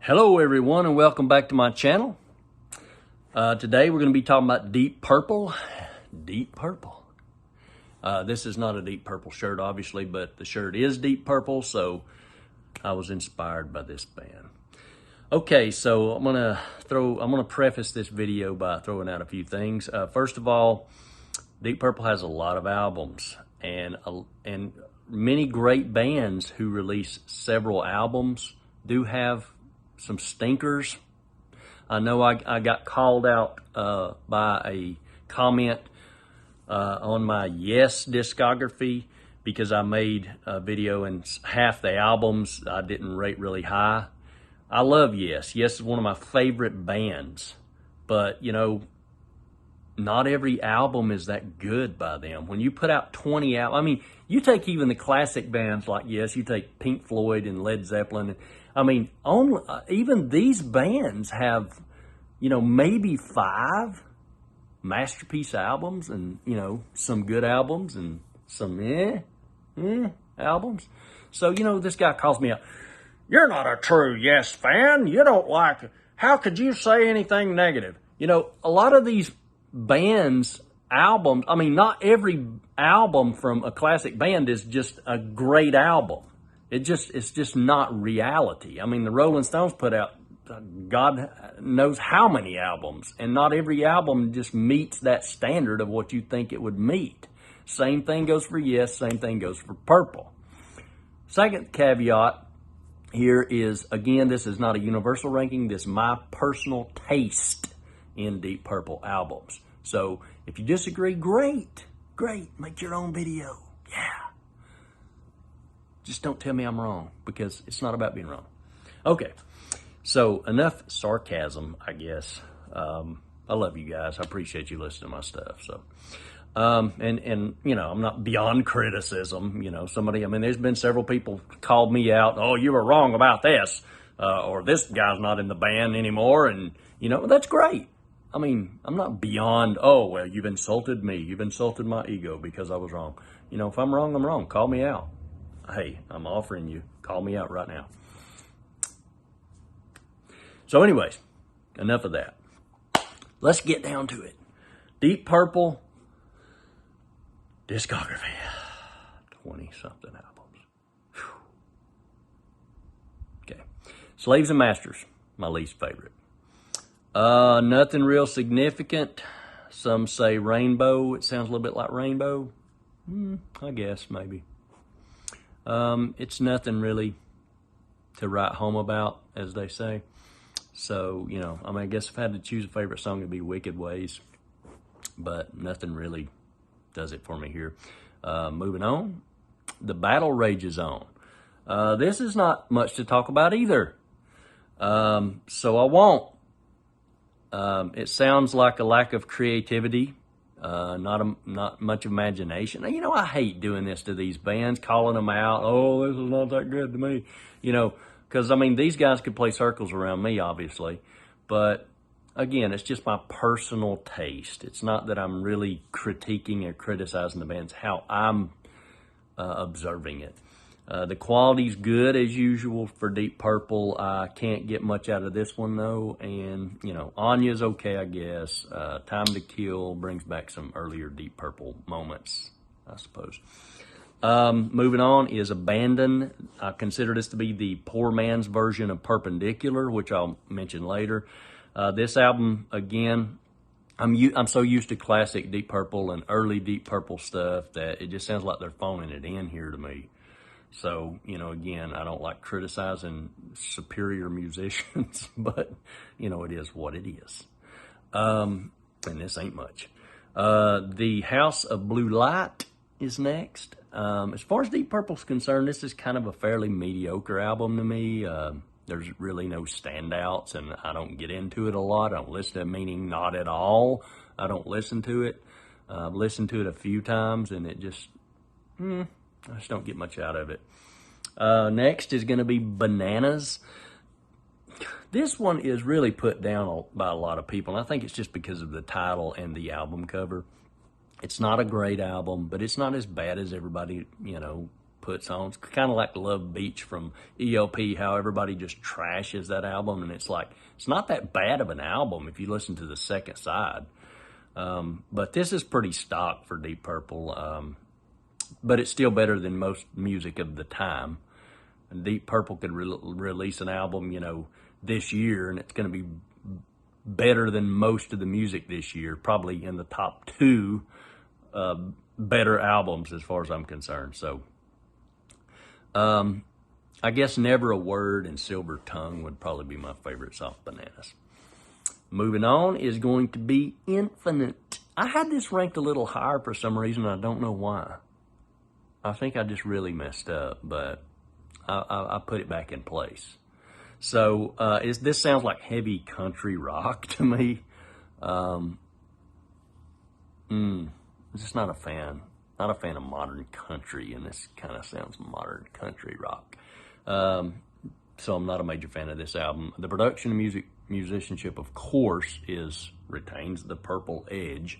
Hello everyone and welcome back to my channel. Today we're going to be talking about Deep Purple. Deep Purple. This is not a Deep Purple shirt obviously, but the shirt is Deep Purple, so I was inspired by this band. Okay, so I'm gonna preface this video by throwing out a few things. First of all, Deep Purple has a lot of albums and many great bands who release several albums do have some stinkers. I know I got called out by a comment on my Yes discography because I made a video and half the albums I didn't rate really high. I love Yes. Yes is one of my favorite bands, but you know, not every album is that good by them. When you put out 20 albums, I mean, you take even the classic bands like Yes, you take Pink Floyd and Led Zeppelin. I mean, even these bands have, you know, maybe 5 masterpiece albums and, you know, some good albums and some albums. So, you know, this guy calls me out. You're not a true Yes fan. You don't like it. How could you say anything negative? You know, a lot of these bands' albums, I mean, not every album from a classic band is just a great album. It's just not reality. I mean, the Rolling Stones put out God knows how many albums, and not every album just meets that standard of what you think it would meet. Same thing goes for Yes, same thing goes for Purple. Second caveat here is, again, this is not a universal ranking. This is my personal taste in Deep Purple albums. So if you disagree, great, make your own video. Yeah. Just don't tell me I'm wrong, because it's not about being wrong. Okay, so enough sarcasm, I guess. I love you guys. I appreciate you listening to my stuff. So, and you know, I'm not beyond criticism. You know, I mean, there's been several people called me out. Oh, you were wrong about this, or this guy's not in the band anymore. And, you know, that's great. I mean, I'm not beyond, oh, well, you've insulted me. You've insulted my ego because I was wrong. You know, if I'm wrong, I'm wrong. Call me out. Hey, I'm offering you. Call me out right now. So anyways, enough of that. Let's get down to it. Deep Purple discography. 20-something albums. Whew. Okay. Slaves and Masters, my least favorite. Nothing real significant. Some say Rainbow. It sounds a little bit like Rainbow. I guess, maybe. It's nothing really to write home about, as they say. So, you know, I mean, I guess if I had to choose a favorite song, it'd be Wicked Ways. But nothing really does it for me here. Moving on. The Battle Rages On. This is not much to talk about either. So I won't. It sounds like a lack of creativity. Not much imagination. You know, I hate doing this to these bands, calling them out. Oh, this is not that good to me. You know, because, I mean, these guys could play circles around me, obviously. But, again, it's just my personal taste. It's not that I'm really critiquing or criticizing the bands, how I'm observing it. The quality's good, as usual, for Deep Purple. I can't get much out of this one, though. And, you know, Anya's okay, I guess. Time to Kill brings back some earlier Deep Purple moments, I suppose. Moving on is Abandon. I consider this to be the poor man's version of Perpendicular, which I'll mention later. This album, again, I'm so used to classic Deep Purple and early Deep Purple stuff that it just sounds like they're phoning it in here to me. So, you know, again, I don't like criticizing superior musicians, but, you know, it is what it is. And this ain't much. The House of Blue Light is next. As far as Deep Purple's concerned, this is kind of a fairly mediocre album to me. There's really no standouts, and I don't get into it a lot. I don't listen to it, meaning not at all. I don't listen to it. I've listened to it a few times, and it just, I just don't get much out of it. Next is going to be Bananas. This one is really put down by a lot of people, and I think it's just because of the title and the album cover. It's not a great album, but it's not as bad as everybody, you know, puts on. It's kind of like Love Beach from ELP, how everybody just trashes that album, and it's like, it's not that bad of an album if you listen to the second side. But this is pretty stock for Deep Purple, but it's still better than most music of the time. And Deep Purple could release an album, you know, this year, and it's going to be better than most of the music this year, probably in the top 2 better albums as far as I'm concerned. So I guess Never a Word and Silver Tongue would probably be my favorites off Bananas. Moving on is going to be Infinite. I had this ranked a little higher for some reason. I don't know why. I think I just really messed up, but I put it back in place. So this sounds like heavy country rock to me. Just not a fan. Not a fan of modern country, and this kind of sounds modern country rock. So I'm not a major fan of this album. The production and musicianship, of course, retains the Purple edge,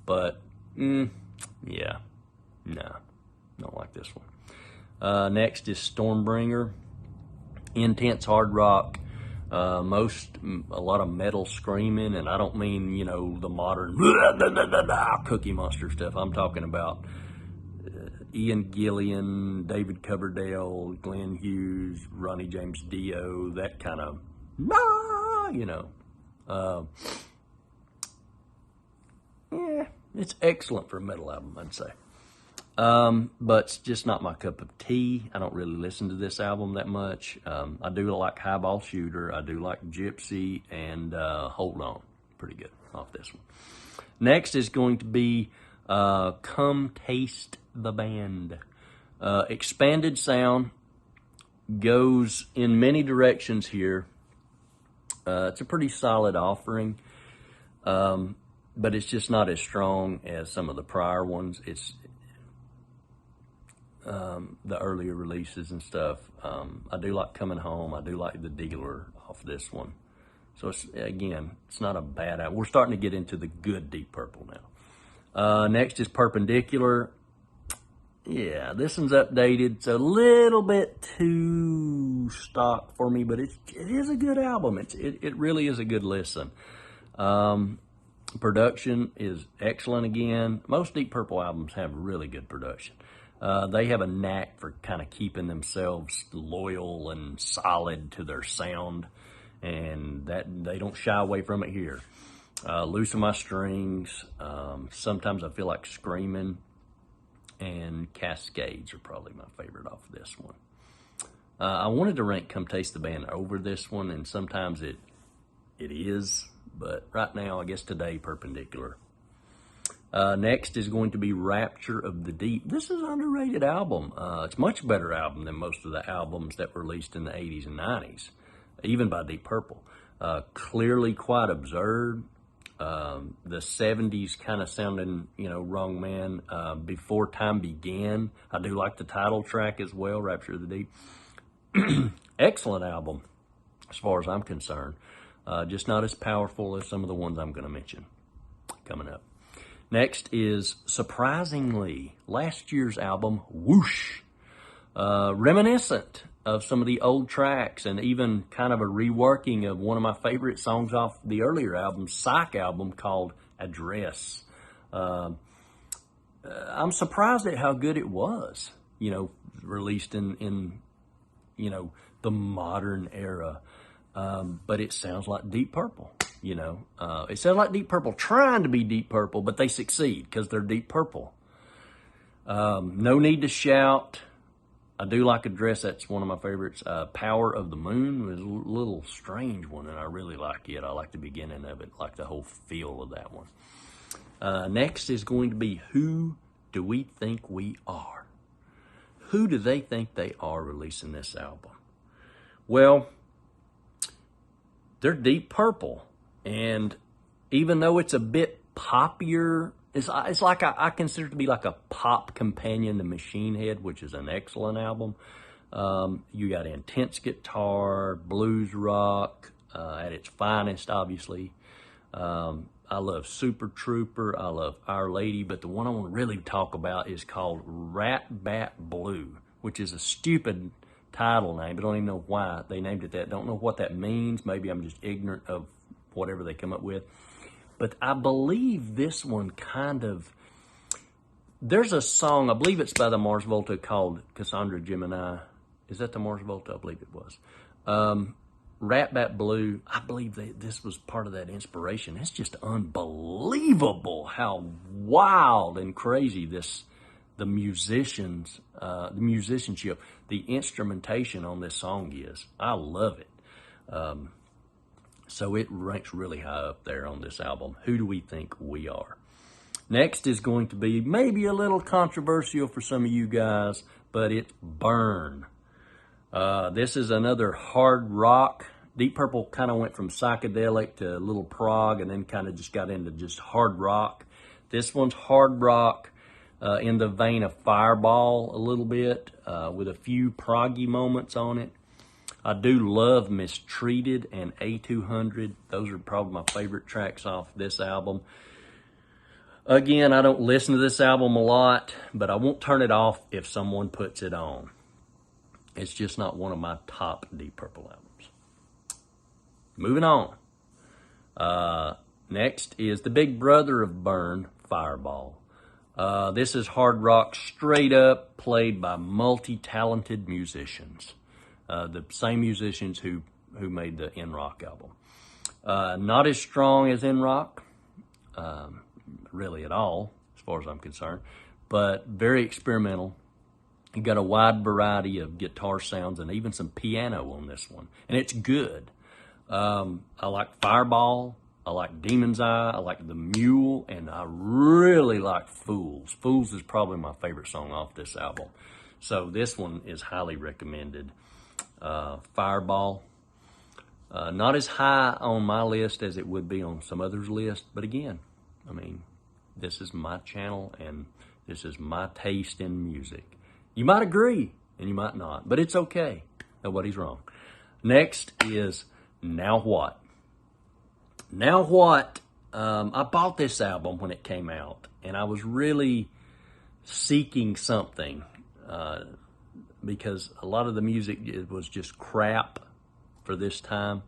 but yeah, no, don't like this one. Next is Stormbringer. Intense hard rock, a lot of metal screaming, and I don't mean, you know, the modern Cookie Monster stuff. I'm talking about Ian Gillan, David Coverdale, Glenn Hughes, Ronnie James Dio, that kind of, you know. Yeah, it's excellent for a metal album, I'd say. But it's just not my cup of tea. I don't really listen to this album that much. I do like Highball Shooter. I do like Gypsy and Hold On. Pretty good off this one. Next is going to be Come Taste the Band. Expanded sound, goes in many directions here. It's a pretty solid offering, but it's just not as strong as some of the prior ones. It's the earlier releases and stuff. I do like Coming Home. I do like The Dealer off this one. So it's not a bad album. We're starting to get into the good Deep Purple now. Next is Perpendicular. Yeah, this one's updated. It's a little bit too stock for me, but it is a good album. It really is a good listen. Production is excellent again. Most Deep Purple albums have really good production. They have a knack for kind of keeping themselves loyal and solid to their sound, and that they don't shy away from it here. Loosen My Strings. Sometimes I Feel Like Screaming, and Cascades are probably my favorite off of this one. I wanted to rank Come Taste the Band over this one, and sometimes it is, but right now, I guess today, Perpendicular. Next is going to be Rapture of the Deep. This is an underrated album. It's a much better album than most of the albums that were released in the 80s and 90s, even by Deep Purple. Clearly quite absurd. The 70s kind of sounding, you know, Wrong Man, Before Time Began. I do like the title track as well, Rapture of the Deep. Excellent album as far as I'm concerned. Just not as powerful as some of the ones I'm going to mention coming up. Next is, surprisingly, last year's album, Whoosh. Reminiscent of some of the old tracks, and even kind of a reworking of one of my favorite songs off the earlier album, Psych album, called Address. I'm surprised at how good it was, you know, released in you know, the modern era. But it sounds like Deep Purple, you know. It sounds like Deep Purple trying to be Deep Purple, but they succeed because they're Deep Purple. No Need to Shout. I do like Address. That's one of my favorites. Power of the Moon was a little strange one, and I really like it. I like the beginning of it, like the whole feel of that one. Next is going to be Who Do We Think We Are? Who do they think they are releasing this album? Well, they're Deep Purple, and even though it's a bit poppier, it's like I consider it to be like a pop companion to Machine Head, which is an excellent album. You got intense guitar, blues rock at its finest, obviously. I love Super Trooper. I love Our Lady, but the one I want to really talk about is called Rat Bat Blue. which is a stupid title name. I don't even know why they named it that. Don't know what that means. Maybe I'm just ignorant of whatever they come up with. But I believe this one kind of, there's a song, I believe it's by the Mars Volta called Cassandra Gemini. Is that the Mars Volta? I believe it was. Rat Bat Blue, I believe this was part of that inspiration. It's just unbelievable how wild and crazy the musicianship, the instrumentation on this song is. I love it. So it ranks really high up there on this album. Who do we think we are? Next is going to be maybe a little controversial for some of you guys, but it's Burn. This is another hard rock. Deep Purple kind of went from psychedelic to a little prog and then kind of just got into just hard rock. This one's hard rock in the vein of Fireball a little bit with a few proggy moments on it. I do love Mistreated and A200. Those are probably my favorite tracks off this album. Again, I don't listen to this album a lot, but I won't turn it off if someone puts it on. It's just not one of my top Deep Purple albums. Moving on. Next is the big brother of Burn, Fireball. This is hard rock straight up, played by multi-talented musicians. The same musicians who made the N-Rock album. Not as strong as N-Rock, really at all, as far as I'm concerned, but very experimental. You got a wide variety of guitar sounds and even some piano on this one, and it's good. I like Fireball, I like Demon's Eye, I like The Mule, and I really like Fools. Fools is probably my favorite song off this album. So this one is highly recommended. Fireball, not as high on my list as it would be on some others' list, but again, I mean, this is my channel and this is my taste in music. You might agree and you might not, but it's okay. Nobody's wrong. Next is Now What. Now What, I bought this album when it came out and I was really seeking something because a lot of the music was just crap for this time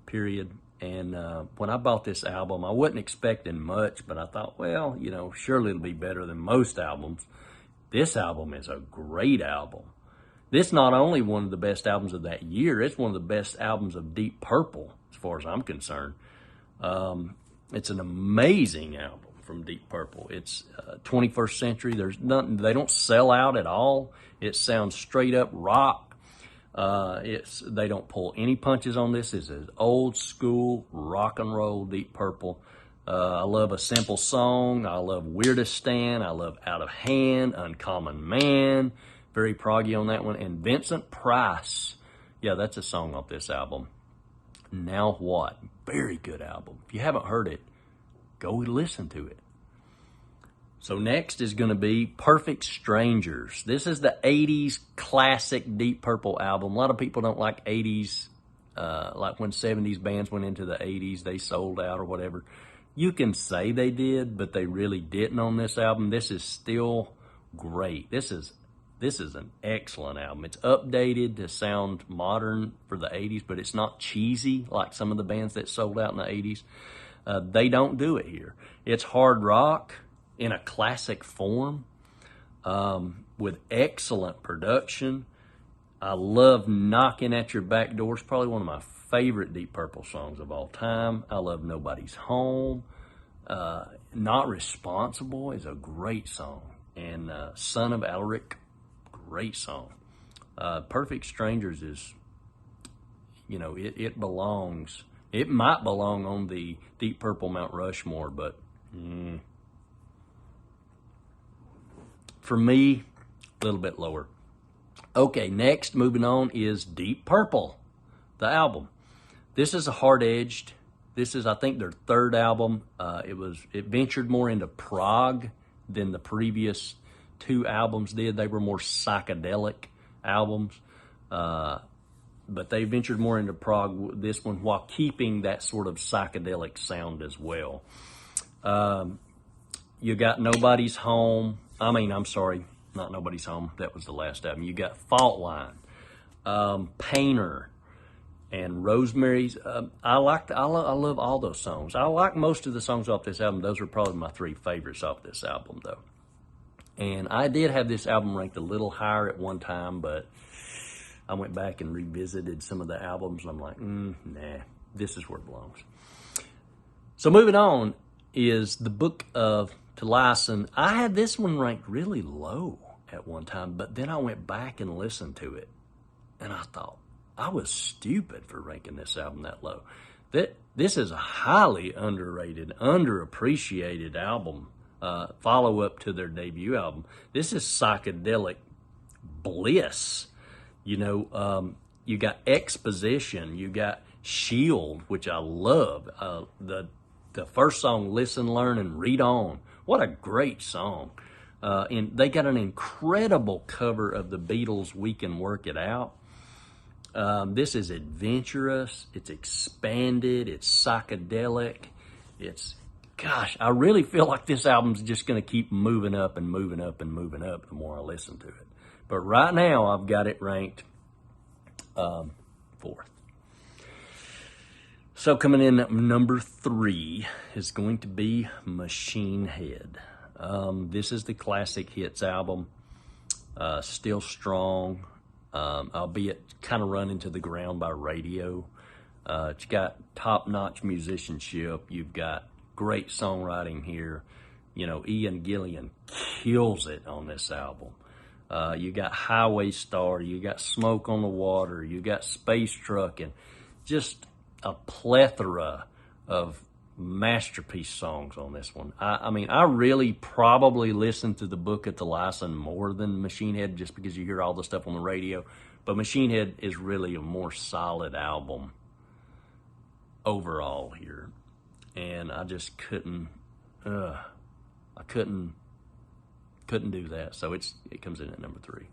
period. And when I bought this album, I wasn't expecting much, but I thought, well, you know, surely it'll be better than most albums. This album is a great album. This not only one of the best albums of that year, it's one of the best albums of Deep Purple, as far as I'm concerned. It's an amazing album from Deep Purple. It's 21st century. There's nothing, they don't sell out at all. It sounds straight up rock. They don't pull any punches on this. It's an old school rock and roll Deep Purple. I love A Simple Song. I love Weirdistan. I love Out of Hand, Uncommon Man. Very proggy on that one. And Vincent Price. Yeah, that's a song off this album. Now What? Very good album. If you haven't heard it, go listen to it. So next is going to be Perfect Strangers. This is the 80s classic Deep Purple album. A lot of people don't like 80s, like when 70s bands went into the 80s, they sold out or whatever. You can say they did, but they really didn't on this album. This is still great. This is an excellent album. It's updated to sound modern for the 80s, but it's not cheesy like some of the bands that sold out in the 80s. They don't do it here. It's hard rock in a classic form with excellent production. I love Knocking at Your Back Door. It's probably one of my favorite Deep Purple songs of all time. I love Nobody's Home. Not Responsible is a great song. And Son of Alaric, great song. Perfect Strangers is, you know, it belongs. It might belong on the Deep Purple Mount Rushmore, but for me, a little bit lower. Okay, next, moving on, is Deep Purple, the album. This is a hard-edged. This is, I think, their third album. It ventured more into prog than the previous two albums did. They were more psychedelic albums, but they ventured more into prog, this one, while keeping that sort of psychedelic sound as well. You got Nobody's Home. I'm sorry, Not Nobody's Home. That was the last album. You got Fault Line, Painter, and Rosemary's. I love all those songs. I like most of the songs off this album. Those are probably my 3 favorites off this album, though. And I did have this album ranked a little higher at one time, but I went back and revisited some of the albums, and I'm like, nah, this is where it belongs. So moving on is the Book of Taliesin. I had this one ranked really low at one time, but then I went back and listened to it, and I thought, I was stupid for ranking this album that low. This is a highly underrated, underappreciated album, follow-up to their debut album. This is psychedelic bliss. You know, you got Exposition, you got Shield, which I love. The first song, Listen, Learn, and Read On. What a great song. And they got an incredible cover of the Beatles' We Can Work It Out. This is adventurous, it's expanded, it's psychedelic, gosh, I really feel like this album's just going to keep moving up and moving up and moving up the more I listen to it. But right now, I've got it ranked 4th. So coming in at number 3 is going to be Machine Head. This is the Classic Hits album, still strong, albeit kind of run into the ground by radio. It's got top-notch musicianship. You've got great songwriting here. You know, Ian Gillan kills it on this album. You got Highway Star, you got Smoke on the Water, you got Space Truck, and just a plethora of masterpiece songs on this one. I mean, I really probably listened to the Book of Taliesin more than Machine Head just because you hear all the stuff on the radio. But Machine Head is really a more solid album overall here. And I just couldn't do that. So it comes in at number 3.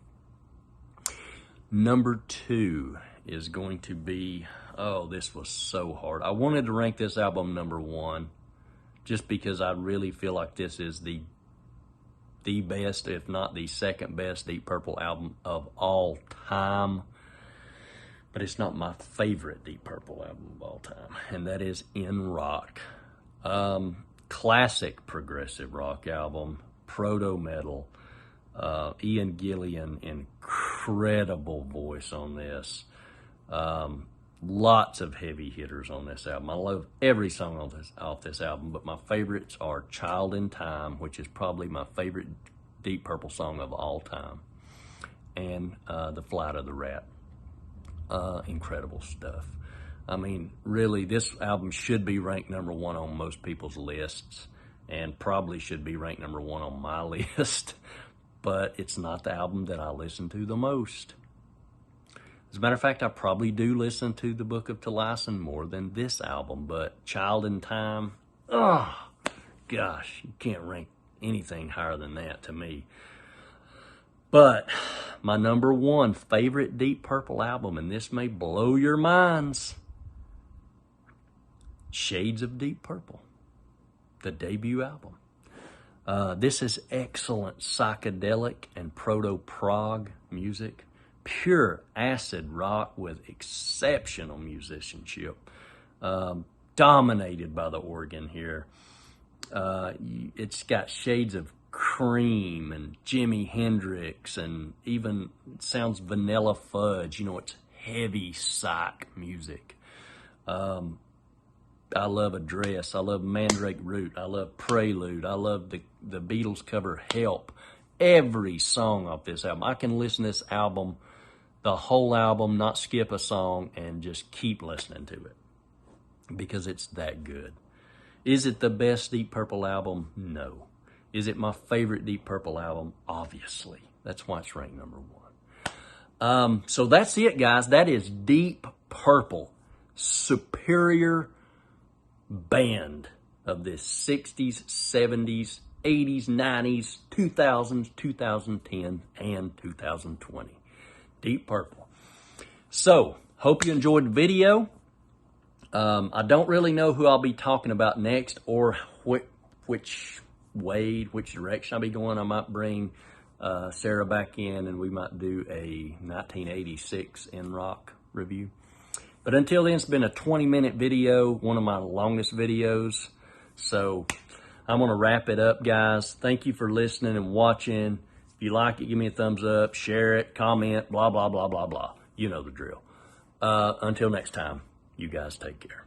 Number 2 is going to be, this was so hard. I wanted to rank this album number 1 just because I really feel like this is the best, if not the second best Deep Purple album of all time. But it's not my favorite Deep Purple album of all time, and that is In Rock. Classic progressive rock album, proto-metal. Ian Gillan, incredible voice on this. Lots of heavy hitters on this album. I love every song off this album, but my favorites are Child in Time, which is probably my favorite Deep Purple song of all time, and The Flight of the Rat. Incredible stuff. I mean, really, this album should be ranked number 1 on most people's lists, and probably should be ranked number 1 on my list, but it's not the album that I listen to the most. As a matter of fact, I probably do listen to the Book of Taliesin more than this album, but Child in Time, gosh, you can't rank anything higher than that to me. But my number 1 favorite Deep Purple album, and this may blow your minds, Shades of Deep Purple, the debut album. This is excellent psychedelic and proto-prog music. Pure acid rock with exceptional musicianship, dominated by the organ here. It's got shades of Cream and Jimi Hendrix, and even it sounds Vanilla Fudge. You know, it's heavy psych music. I love Address. I love Mandrake Root. I love Prelude. I love the Beatles cover Help. Every song off this album. I can listen to this album, the whole album, not skip a song, and just keep listening to it because it's that good. Is it the best Deep Purple album? No. Is it my favorite Deep Purple album? Obviously. That's why it's ranked number 1. So that's it, guys. That is Deep Purple, superior band of this 60s, 70s, 80s, 90s, 2000s, 2010, and 2020. Deep Purple. So, hope you enjoyed the video. I don't really know who I'll be talking about next or which direction I'll be going. I might bring Sarah back in, and we might do a 1986 N-Rock review. But until then, it's been a 20-minute video, one of my longest videos. So I'm going to wrap it up, guys. Thank you for listening and watching. If you like it, give me a thumbs up, share it, comment, blah, blah, blah, blah, blah. You know the drill. Until next time, you guys take care.